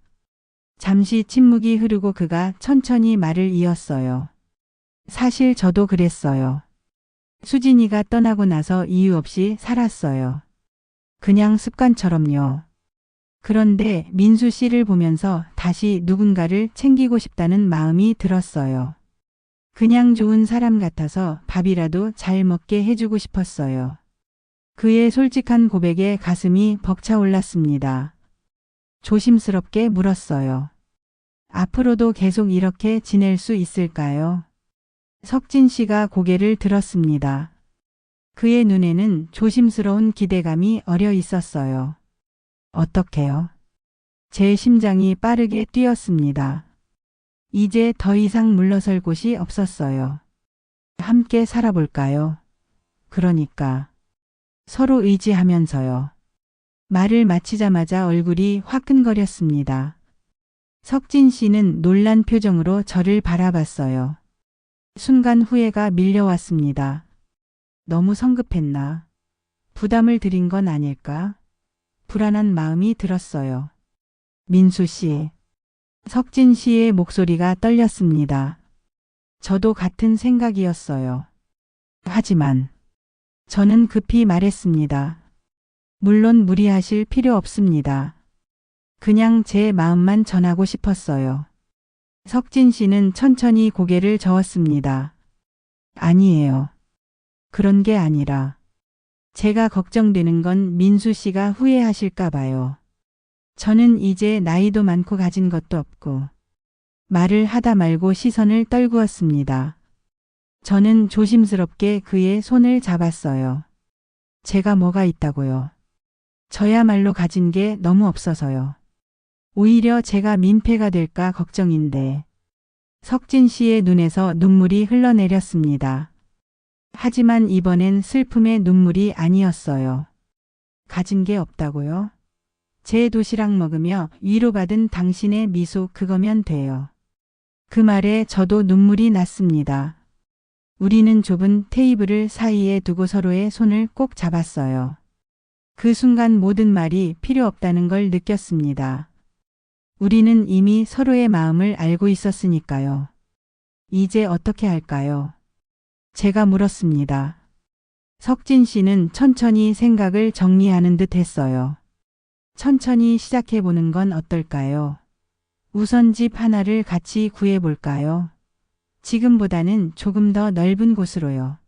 잠시 침묵이 흐르고 그가 천천히 말을 이었어요. 사실 저도 그랬어요. 수진이가 떠나고 나서 이유 없이 살았어요. 그냥 습관처럼요. 그런데 민수 씨를 보면서 다시 누군가를 챙기고 싶다는 마음이 들었어요. 그냥 좋은 사람 같아서 밥이라도 잘 먹게 해주고 싶었어요. 그의 솔직한 고백에 가슴이 벅차올랐습니다. 조심스럽게 물었어요. 앞으로도 계속 이렇게 지낼 수 있을까요? 석진 씨가 고개를 들었습니다. 그의 눈에는 조심스러운 기대감이 어려 있었어요. 어떻게요? 제 심장이 빠르게 뛰었습니다. 이제 더 이상 물러설 곳이 없었어요. 함께 살아볼까요? 그러니까 서로 의지하면서요. 말을 마치자마자 얼굴이 화끈거렸습니다. 석진 씨는 놀란 표정으로 저를 바라봤어요. 순간 후회가 밀려왔습니다. 너무 성급했나? 부담을 드린 건 아닐까? 불안한 마음이 들었어요. 민수 씨. 석진 씨의 목소리가 떨렸습니다. 저도 같은 생각이었어요. 하지만 저는 급히 말했습니다. 물론 무리하실 필요 없습니다. 그냥 제 마음만 전하고 싶었어요. 석진 씨는 천천히 고개를 저었습니다. 아니에요. 그런 게 아니라 제가 걱정되는 건 민수 씨가 후회하실까 봐요. 저는 이제 나이도 많고 가진 것도 없고 말을 하다 말고 시선을 떨구었습니다. 저는 조심스럽게 그의 손을 잡았어요. 제가 뭐가 있다고요? 저야말로 가진 게 너무 없어서요. 오히려 제가 민폐가 될까 걱정인데. 석진 씨의 눈에서 눈물이 흘러내렸습니다. 하지만 이번엔 슬픔의 눈물이 아니었어요. 가진 게 없다고요? 제 도시락 먹으며 위로받은 당신의 미소 그거면 돼요. 그 말에 저도 눈물이 났습니다. 우리는 좁은 테이블을 사이에 두고 서로의 손을 꼭 잡았어요. 그 순간 모든 말이 필요 없다는 걸 느꼈습니다. 우리는 이미 서로의 마음을 알고 있었으니까요. 이제 어떻게 할까요? 제가 물었습니다. 석진 씨는 천천히 생각을 정리하는 듯 했어요. 천천히 시작해보는 건 어떨까요? 우선 집 하나를 같이 구해볼까요? 지금보다는 조금 더 넓은 곳으로요.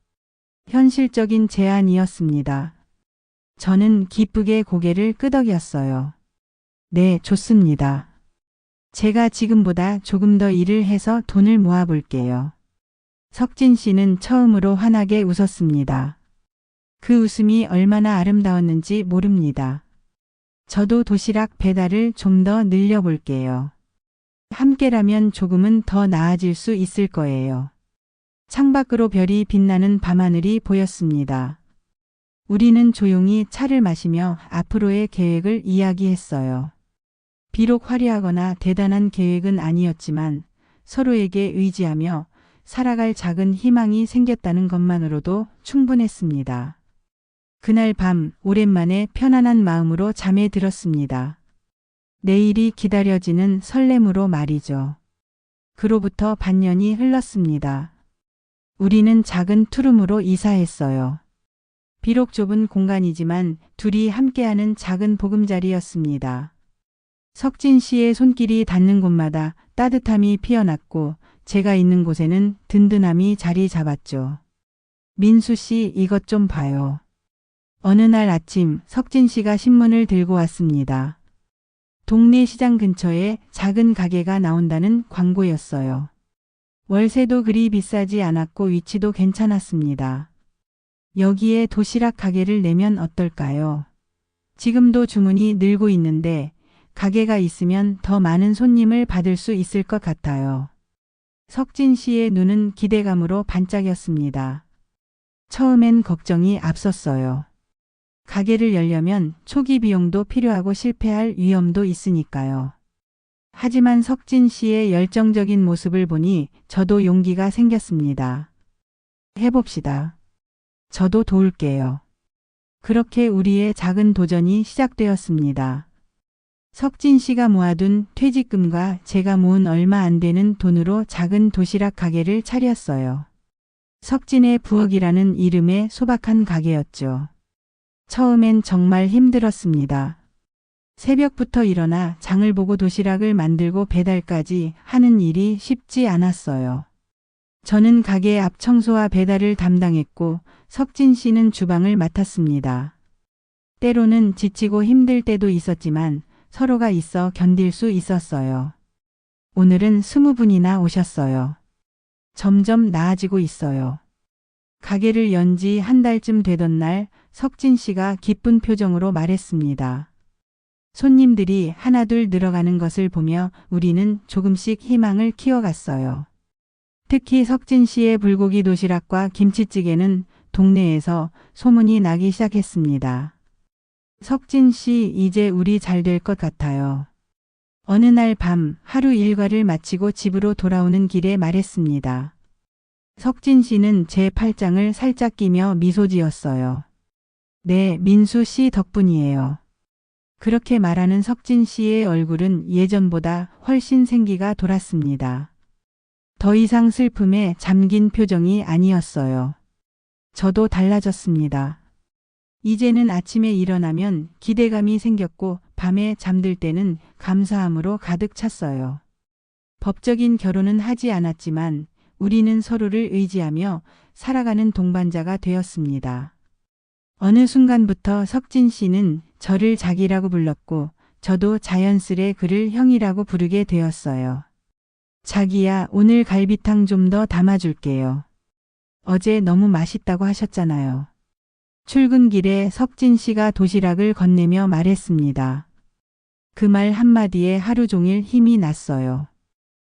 현실적인 제안이었습니다. 저는 기쁘게 고개를 끄덕였어요. 네, 좋습니다. 제가 지금보다 조금 더 일을 해서 돈을 모아볼게요. 석진 씨는 처음으로 환하게 웃었습니다. 그 웃음이 얼마나 아름다웠는지 모릅니다. 저도 도시락 배달을 좀 더 늘려볼게요. 함께라면 조금은 더 나아질 수 있을 거예요. 창밖으로 별이 빛나는 밤하늘이 보였습니다. 우리는 조용히 차를 마시며 앞으로의 계획을 이야기했어요. 비록 화려하거나 대단한 계획은 아니었지만 서로에게 의지하며 살아갈 작은 희망이 생겼다는 것만으로도 충분했습니다. 그날 밤 오랜만에 편안한 마음으로 잠에 들었습니다. 내일이 기다려지는 설렘으로 말이죠. 그로부터 반년이 흘렀습니다. 우리는 작은 투룸으로 이사했어요. 비록 좁은 공간이지만 둘이 함께하는 작은 보금자리였습니다. 석진 씨의 손길이 닿는 곳마다 따뜻함이 피어났고 제가 있는 곳에는 든든함이 자리 잡았죠. 민수 씨, 이것 좀 봐요. 어느 날 아침 석진 씨가 신문을 들고 왔습니다. 동네 시장 근처에 작은 가게가 나온다는 광고였어요. 월세도 그리 비싸지 않았고 위치도 괜찮았습니다. 여기에 도시락 가게를 내면 어떨까요? 지금도 주문이 늘고 있는데 가게가 있으면 더 많은 손님을 받을 수 있을 것 같아요. 석진 씨의 눈은 기대감으로 반짝였습니다. 처음엔 걱정이 앞섰어요. 가게를 열려면 초기 비용도 필요하고 실패할 위험도 있으니까요. 하지만 석진 씨의 열정적인 모습을 보니 저도 용기가 생겼습니다. 해봅시다. 저도 도울게요. 그렇게 우리의 작은 도전이 시작되었습니다. 석진 씨가 모아둔 퇴직금과 제가 모은 얼마 안 되는 돈으로 작은 도시락 가게를 차렸어요. 석진의 부엌이라는 이름의 소박한 가게였죠. 처음엔 정말 힘들었습니다. 새벽부터 일어나 장을 보고 도시락을 만들고 배달까지 하는 일이 쉽지 않았어요. 저는 가게 앞 청소와 배달을 담당했고 석진 씨는 주방을 맡았습니다. 때로는 지치고 힘들 때도 있었지만 서로가 있어 견딜 수 있었어요. 오늘은 20분이나 오셨어요. 점점 나아지고 있어요. 가게를 연 지 한 달쯤 되던 날 석진 씨가 기쁜 표정으로 말했습니다. 손님들이 하나둘 늘어가는 것을 보며 우리는 조금씩 희망을 키워갔어요. 특히 석진 씨의 불고기 도시락과 김치찌개는 동네에서 소문이 나기 시작했습니다. 석진 씨, 이제 우리 잘 될 것 같아요. 어느 날 밤 하루 일과를 마치고 집으로 돌아오는 길에 말했습니다. 석진 씨는 제 팔짱을 살짝 끼며 미소 지었어요. 네, 민수 씨 덕분이에요. 그렇게 말하는 석진 씨의 얼굴은 예전보다 훨씬 생기가 돌았습니다. 더 이상 슬픔에 잠긴 표정이 아니었어요. 저도 달라졌습니다. 이제는 아침에 일어나면 기대감이 생겼고 밤에 잠들 때는 감사함으로 가득 찼어요. 법적인 결혼은 하지 않았지만 우리는 서로를 의지하며 살아가는 동반자가 되었습니다. 어느 순간부터 석진 씨는 저를 자기라고 불렀고 저도 자연스레 그를 형이라고 부르게 되었어요. 자기야, 오늘 갈비탕 좀 더 담아줄게요. 어제 너무 맛있다고 하셨잖아요. 출근길에 석진 씨가 도시락을 건네며 말했습니다. 그 말 한마디에 하루 종일 힘이 났어요.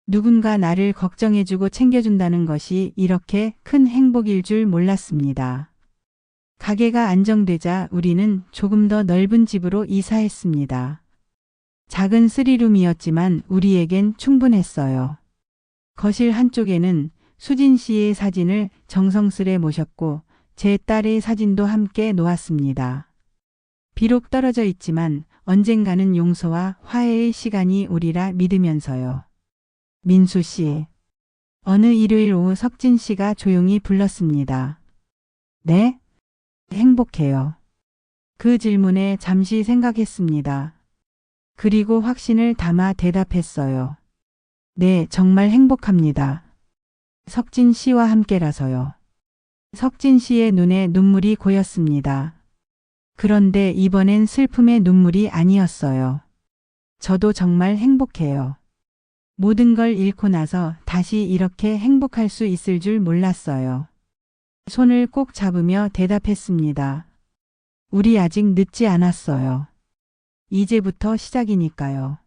누군가 나를 걱정해주고 챙겨준다는 것이 이렇게 큰 행복일 줄 몰랐습니다. 가게가 안정되자 우리는 조금 더 넓은 집으로 이사했습니다. 작은 3룸이었지만 우리에겐 충분했어요. 거실 한쪽에는 수진 씨의 사진을 정성스레 모셨고 제 딸의 사진도 함께 놓았습니다. 비록 떨어져 있지만 언젠가는 용서와 화해의 시간이 오리라 믿으면서요. 민수 씨. 어느 일요일 오후 석진 씨가 조용히 불렀습니다. 네? 행복해요. 그 질문에 잠시 생각했습니다. 그리고 확신을 담아 대답했어요. 네, 정말 행복합니다. 석진 씨와 함께라서요. 석진 씨의 눈에 눈물이 고였습니다. 그런데 이번엔 슬픔의 눈물이 아니었어요. 저도 정말 행복해요. 모든 걸 잃고 나서 다시 이렇게 행복할 수 있을 줄 몰랐어요. 손을 꼭 잡으며 대답했습니다. 우리 아직 늦지 않았어요. 이제부터 시작이니까요.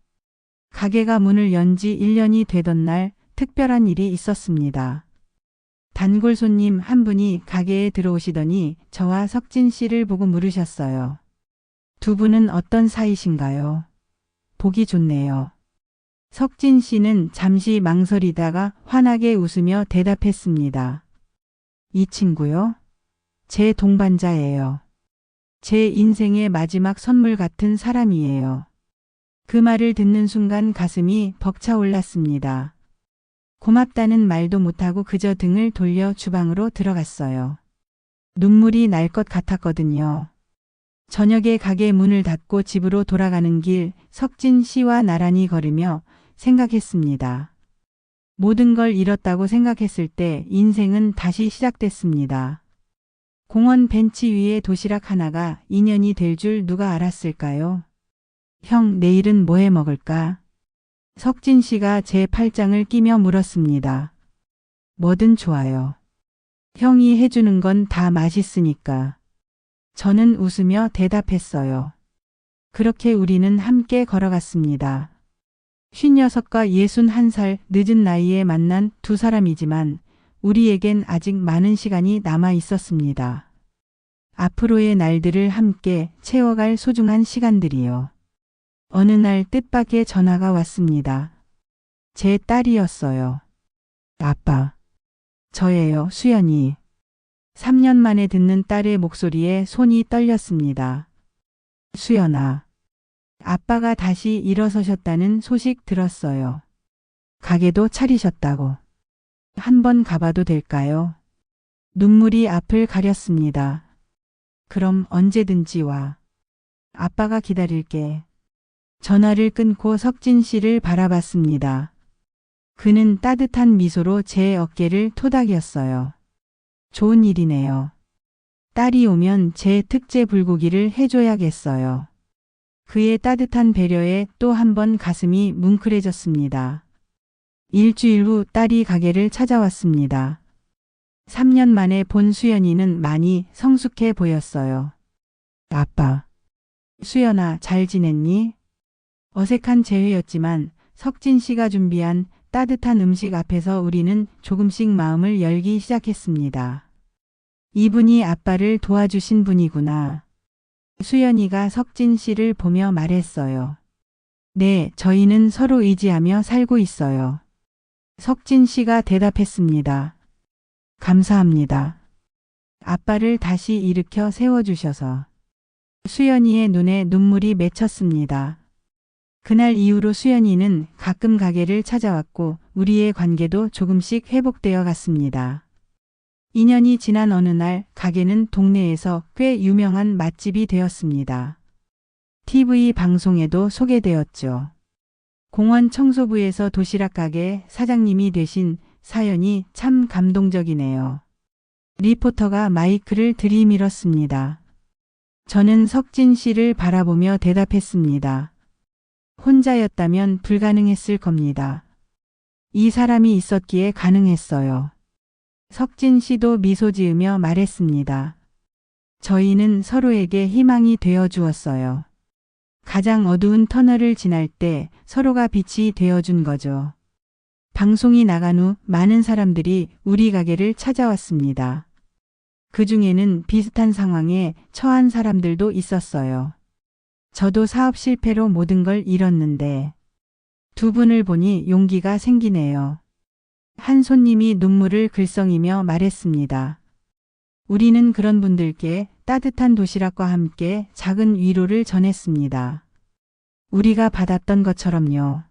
가게가 문을 연 지 1년이 되던 날 특별한 일이 있었습니다. 단골 손님 한 분이 가게에 들어오시더니 저와 석진 씨를 보고 물으셨어요. 두 분은 어떤 사이신가요? 보기 좋네요. 석진 씨는 잠시 망설이다가 환하게 웃으며 대답했습니다. 이 친구요? 제 동반자예요. 제 인생의 마지막 선물 같은 사람이에요. 그 말을 듣는 순간 가슴이 벅차올랐습니다. 고맙다는 말도 못하고 그저 등을 돌려 주방으로 들어갔어요. 눈물이 날 것 같았거든요. 저녁에 가게 문을 닫고 집으로 돌아가는 길 석진 씨와 나란히 걸으며 생각했습니다. 모든 걸 잃었다고 생각했을 때 인생은 다시 시작됐습니다. 공원 벤치 위에 도시락 하나가 인연이 될 줄 누가 알았을까요? 형, 내일은 뭐 해 먹을까? 석진 씨가 제 팔짱을 끼며 물었습니다. 뭐든 좋아요. 형이 해주는 건 다 맛있으니까. 저는 웃으며 대답했어요. 그렇게 우리는 함께 걸어갔습니다. 56과 61살 늦은 나이에 만난 두 사람이지만 우리에겐 아직 많은 시간이 남아 있었습니다. 앞으로의 날들을 함께 채워갈 소중한 시간들이요. 어느 날 뜻밖의 전화가 왔습니다. 제 딸이었어요. 아빠. 저예요, 수연이. 3년 만에 듣는 딸의 목소리에 손이 떨렸습니다. 수연아. 아빠가 다시 일어서셨다는 소식 들었어요. 가게도 차리셨다고. 한번 가봐도 될까요? 눈물이 앞을 가렸습니다. 그럼 언제든지 와. 아빠가 기다릴게. 전화를 끊고 석진 씨를 바라봤습니다. 그는 따뜻한 미소로 제 어깨를 토닥였어요. 좋은 일이네요. 딸이 오면 제 특제 불고기를 해줘야겠어요. 그의 따뜻한 배려에 또 한 번 가슴이 뭉클해졌습니다. 일주일 후 딸이 가게를 찾아왔습니다. 3년 만에 본 수연이는 많이 성숙해 보였어요. 아빠. 수연아, 잘 지냈니? 어색한 재회였지만 석진 씨가 준비한 따뜻한 음식 앞에서 우리는 조금씩 마음을 열기 시작했습니다. 이분이 아빠를 도와주신 분이구나. 수연이가 석진 씨를 보며 말했어요. 네, 저희는 서로 의지하며 살고 있어요. 석진 씨가 대답했습니다. 감사합니다. 아빠를 다시 일으켜 세워주셔서. 수연이의 눈에 눈물이 맺혔습니다. 그날 이후로 수연이는 가끔 가게를 찾아왔고 우리의 관계도 조금씩 회복되어 갔습니다. 2년이 지난 어느 날 가게는 동네에서 꽤 유명한 맛집이 되었습니다. TV 방송에도 소개되었죠. 공원 청소부에서 도시락 가게 사장님이 되신 사연이 참 감동적이네요. 리포터가 마이크를 들이밀었습니다. 저는 석진 씨를 바라보며 대답했습니다. 혼자였다면 불가능했을 겁니다. 이 사람이 있었기에 가능했어요. 석진 씨도 미소 지으며 말했습니다. 저희는 서로에게 희망이 되어 주었어요. 가장 어두운 터널을 지날 때 서로가 빛이 되어준 거죠. 방송이 나간 후 많은 사람들이 우리 가게를 찾아왔습니다. 그 중에는 비슷한 상황에 처한 사람들도 있었어요. 저도 사업 실패로 모든 걸 잃었는데 두 분을 보니 용기가 생기네요. 한 손님이 눈물을 글썽이며 말했습니다. 우리는 그런 분들께 따뜻한 도시락과 함께 작은 위로를 전했습니다. 우리가 받았던 것처럼요.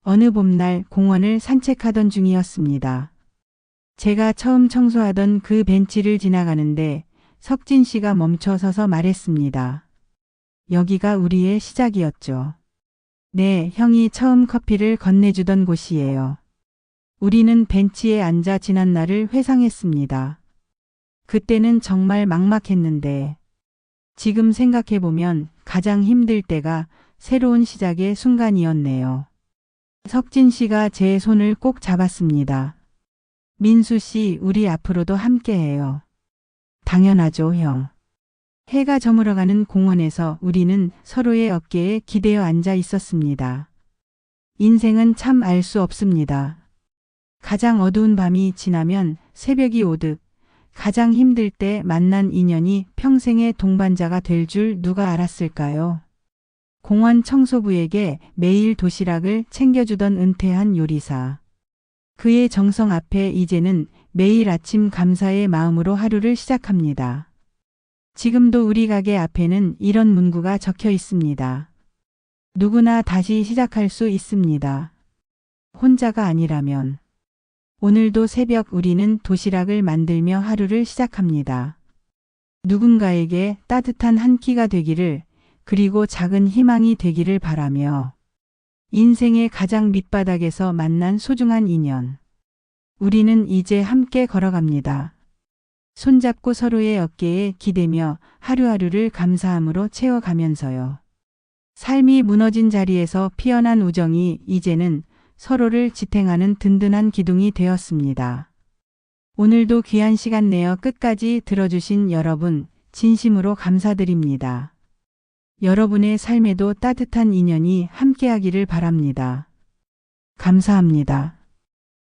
어느 봄날 공원을 산책하던 중이었습니다. 제가 처음 청소하던 그 벤치를 지나가는데 석진 씨가 멈춰 서서 말했습니다. 여기가 우리의 시작이었죠. 네, 형이 처음 커피를 건네주던 곳이에요. 우리는 벤치에 앉아 지난 날을 회상했습니다. 그때는 정말 막막했는데 지금 생각해보면 가장 힘들 때가 새로운 시작의 순간이었네요. 석진 씨가 제 손을 꼭 잡았습니다. 민수 씨, 우리 앞으로도 함께해요. 당연하죠, 형. 해가 저물어가는 공원에서 우리는 서로의 어깨에 기대어 앉아 있었습니다. 인생은 참 알 수 없습니다. 가장 어두운 밤이 지나면 새벽이 오듯 가장 힘들 때 만난 인연이 평생의 동반자가 될 줄 누가 알았을까요? 공원 청소부에게 매일 도시락을 챙겨주던 은퇴한 요리사. 그의 정성 앞에 이제는 매일 아침 감사의 마음으로 하루를 시작합니다. 지금도 우리 가게 앞에는 이런 문구가 적혀 있습니다. 누구나 다시 시작할 수 있습니다. 혼자가 아니라면. 오늘도 새벽 우리는 도시락을 만들며 하루를 시작합니다. 누군가에게 따뜻한 한 끼가 되기를, 그리고 작은 희망이 되기를 바라며 인생의 가장 밑바닥에서 만난 소중한 인연. 우리는 이제 함께 걸어갑니다. 손잡고 서로의 어깨에 기대며 하루하루를 감사함으로 채워가면서요. 삶이 무너진 자리에서 피어난 우정이 이제는 서로를 지탱하는 든든한 기둥이 되었습니다. 오늘도 귀한 시간 내어 끝까지 들어주신 여러분, 진심으로 감사드립니다. 여러분의 삶에도 따뜻한 인연이 함께하기를 바랍니다. 감사합니다.